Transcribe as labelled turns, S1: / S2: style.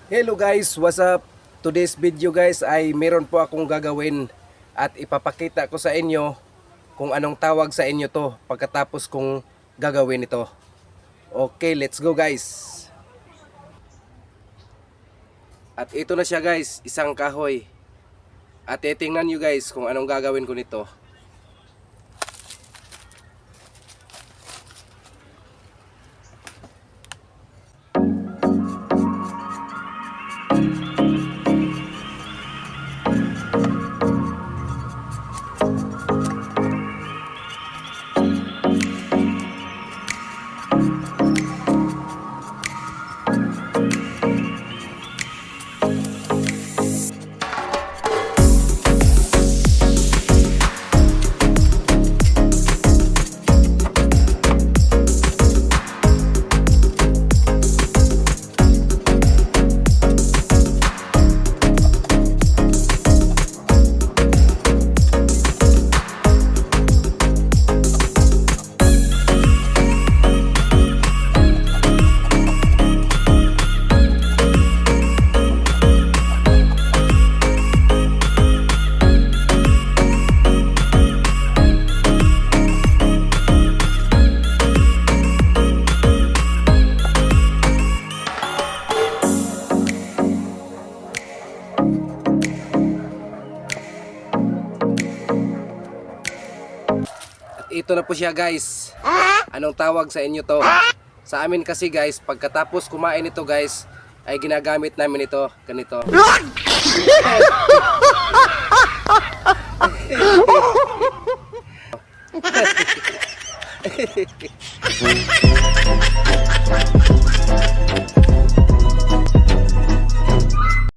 S1: Hello guys, what's up? Today's video guys ay meron po akong gagawin at ipapakita ko sa inyo kung anong tawag sa inyo to pagkatapos kong gagawin ito. Okay, let's go guys. At ito na siya guys, isang kahoy. At titingnan nyo guys kung anong gagawin ko nito. Ito na po siya guys. Anong tawag sa inyo to? Sa amin kasi guys, pagkatapos kumain ito guys, ay ginagamit namin ito ganito.